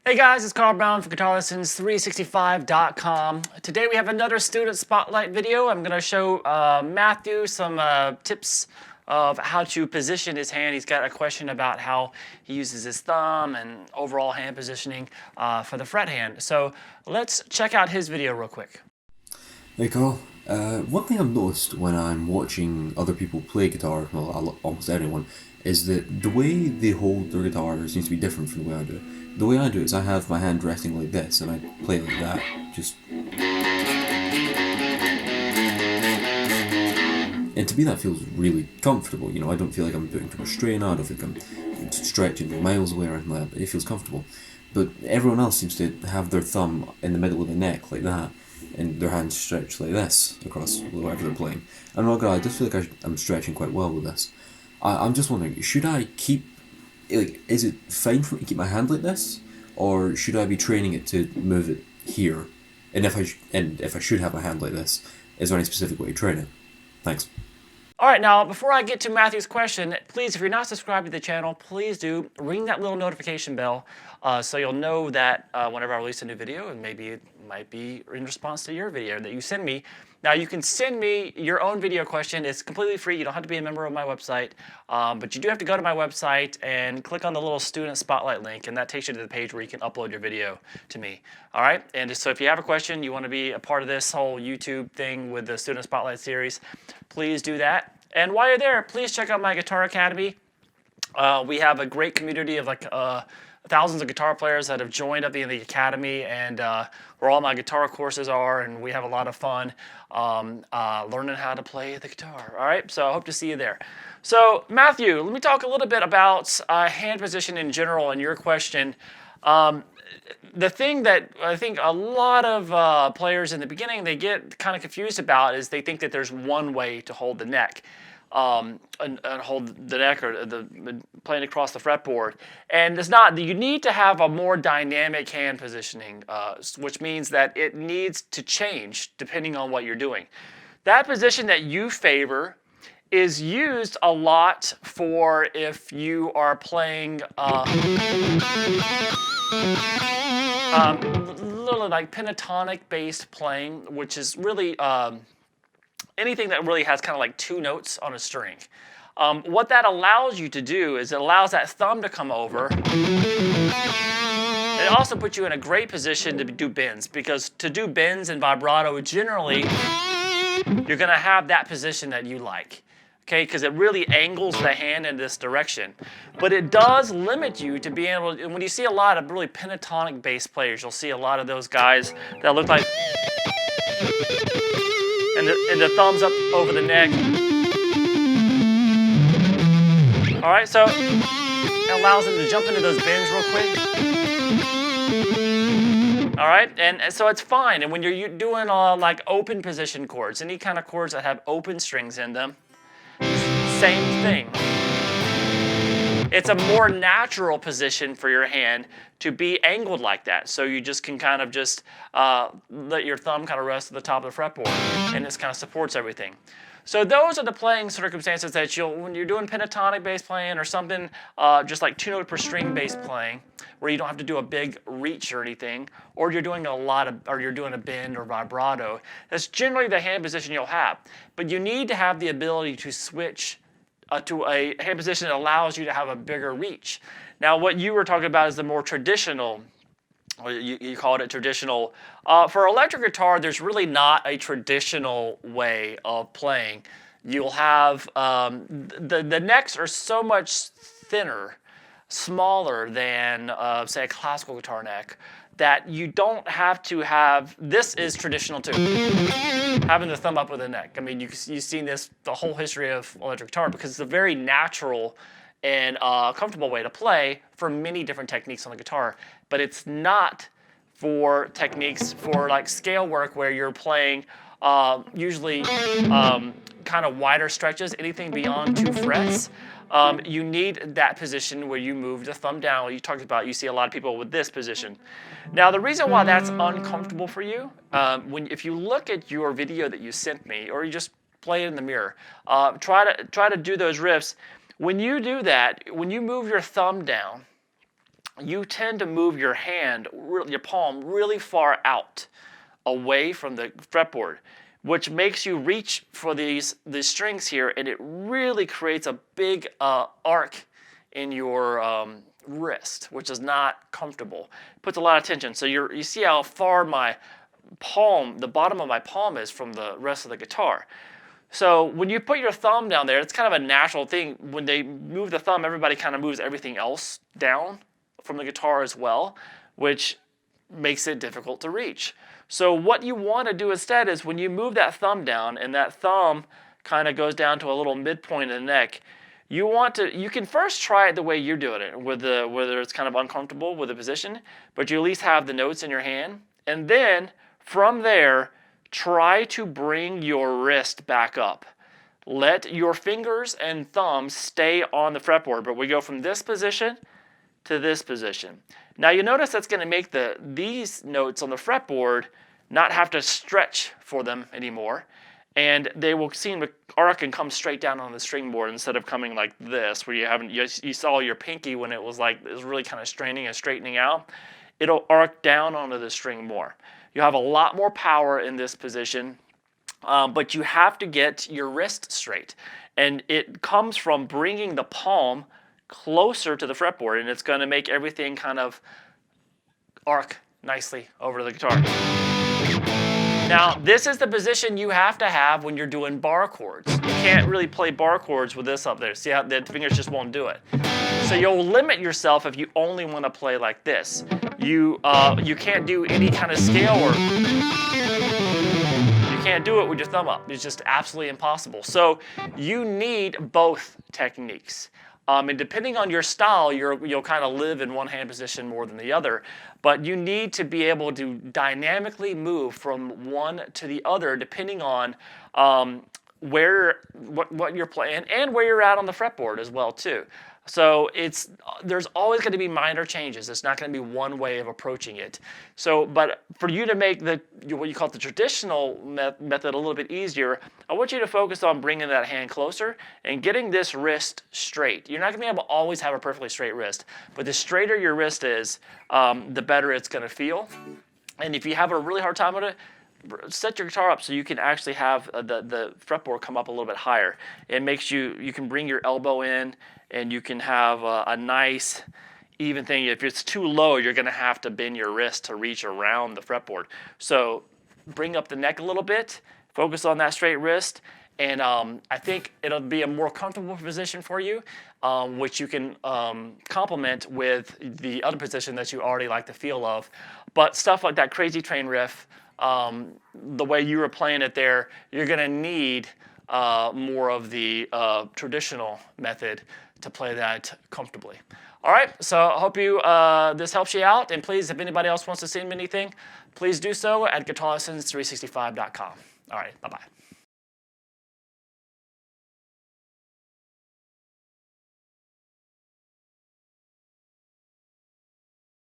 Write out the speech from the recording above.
Hey guys, it's Carl Brown from GuitarLessons365.com. Today we have another student spotlight video. I'm going to show Matthew some tips of how to position his hand. He's got a question about how he uses his thumb and overall hand positioning for the fret hand. So let's check out his video real quick. Hey Carl, one thing I've noticed when I'm watching other people play guitar, well almost anyone, is that the way they hold their guitar seems to be different from the way I do it. The way I do it is I have my hand resting like this and I play like that, just... And to me that feels really comfortable, you know, I don't feel like I'm putting too much strain on, I don't feel like I'm stretching miles away or anything like that, it feels comfortable. But everyone else seems to have their thumb in the middle of the neck like that, and their hands stretched like this across whatever they're playing. I'm not gonna lie, I just feel like I'm stretching quite well with this. I'm just wondering, should I keep, like, is it fine for me to keep my hand like this, or should I be training it to move it here? And if I should have my hand like this, is there any specific way to train it? Thanks. All right, now before I get to Matthew's question, please, if you're not subscribed to the channel, please do ring that little notification bell so you'll know that whenever I release a new video, and maybe it might be in response to your video that you send me. Now you can send me your own video question. It's completely free. You don't have to be a member of my website, but you do have to go to my website and click on the little student spotlight link, and that takes you to the page where you can upload your video to me. All right, and so if you have a question, you want to be a part of this whole YouTube thing with the Student Spotlight series, please do that. And while you're there, please check out my Guitar Academy. We have a great community of like thousands of guitar players that have joined up in the academy, and where all my guitar courses are, and we have a lot of fun learning how to play the guitar. All right, so I hope to see you there. So Matthew, let me talk a little bit about hand position in general and your question. The thing that I think a lot of players in the beginning, they get kind of confused about is they think that there's one way to hold the neck. And hold the neck or playing across the fretboard, and it's not. You need to have a more dynamic hand positioning, which means that it needs to change depending on what you're doing. That position that you favor is used a lot for if you are playing little like pentatonic based playing, which is really anything that really has kind of like two notes on a string. What that allows you to do is it allows that thumb to come over. It also puts you in a great position to do bends, because to do bends and vibrato, generally, you're going to have that position that you like. Okay, because it really angles the hand in this direction. But it does limit you to being able to, and when you see a lot of really pentatonic bass players, you'll see a lot of those guys that look like, and the thumbs up over the neck. All right, so it allows them to jump into those bends real quick. All right, and so it's fine. And when you're doing like open position chords, any kind of chords that have open strings in them, same thing. It's a more natural position for your hand to be angled like that. So you just can kind of just let your thumb kind of rest at the top of the fretboard, and this kind of supports everything. So those are the playing circumstances that when you're doing pentatonic bass playing or something, just like 2 note per string bass playing, where you don't have to do a big reach or anything, or you're doing you're doing a bend or vibrato. That's generally the hand position you'll have. But you need to have the ability to switch to a hand position that allows you to have a bigger reach. Now, what you were talking about is the more traditional, or you called it traditional. For electric guitar, there's really not a traditional way of playing. You'll have, the necks are so much thinner, smaller than, say, a classical guitar neck, that you don't have to have, this is traditional too, having the thumb up with the neck. I mean, you've seen this the whole history of electric guitar, because it's a very natural and comfortable way to play for many different techniques on the guitar. But it's not for techniques for like scale work where you're playing usually kind of wider stretches, anything beyond 2 frets. You need that position where you move the thumb down. You talked about, you see a lot of people with this position. Now, the reason why that's uncomfortable for you, if you look at your video that you sent me, or you just play it in the mirror, try to do those riffs. When you do that, when you move your thumb down, you tend to move your hand, your palm, really far out, away from the fretboard, which makes you reach for these strings here, and it really creates a big arc in your wrist, which is not comfortable. It puts a lot of tension. So you see how far my palm, the bottom of my palm is from the rest of the guitar. So when you put your thumb down there, it's kind of a natural thing. When they move the thumb, everybody kind of moves everything else down from the guitar as well, which makes it difficult to reach. So what you want to do instead is when you move that thumb down and that thumb kind of goes down to a little midpoint of the neck, you can first try it the way you're doing it, whether it's kind of uncomfortable with the position, but you at least have the notes in your hand. And then from there, try to bring your wrist back up. Let your fingers and thumb stay on the fretboard, but we go from this position to this position. Now you notice that's going to make these notes on the fretboard not have to stretch for them anymore, and they will seem to arc and come straight down on the string board instead of coming like this, where you saw your pinky when it was really kind of straining and straightening out. It'll arc down onto the string more. You have a lot more power in this position, but you have to get your wrist straight, and it comes from bringing the palm closer to the fretboard, and it's going to make everything kind of arc nicely over to the guitar. Now, this is the position you have to have when you're doing bar chords. You can't really play bar chords with this up there. See how the fingers just won't do it. So you'll limit yourself if you only want to play like this. You can't do any kind of scale or you can't do it with your thumb up. It's just absolutely impossible. So you need both techniques. And depending on your style, you'll kind of live in one hand position more than the other. But you need to be able to dynamically move from one to the other depending on what you're playing and where you're at on the fretboard as well too. So there's always going to be minor changes. It's not going to be one way of approaching it. So, but for you to make what you call the traditional method a little bit easier, I want you to focus on bringing that hand closer and getting this wrist straight. You're not going to be able to always have a perfectly straight wrist, but the straighter your wrist is, the better it's going to feel. And if you have a really hard time with it, set your guitar up so you can actually have the fretboard come up a little bit higher. It makes you can bring your elbow in, and you can have a nice even thing. If it's too low, you're going to have to bend your wrist to reach around the fretboard. So bring up the neck a little bit, focus on that straight wrist, and I think it'll be a more comfortable position for you, which you can complement with the other position that you already like the feel of. But stuff like that Crazy Train riff, the way you were playing it there, you're going to need more of the traditional method to play that comfortably. All right, so I hope this helps you out, and please, if anybody else wants to send me anything, please do so at guitarlessons365.com. All right, bye-bye.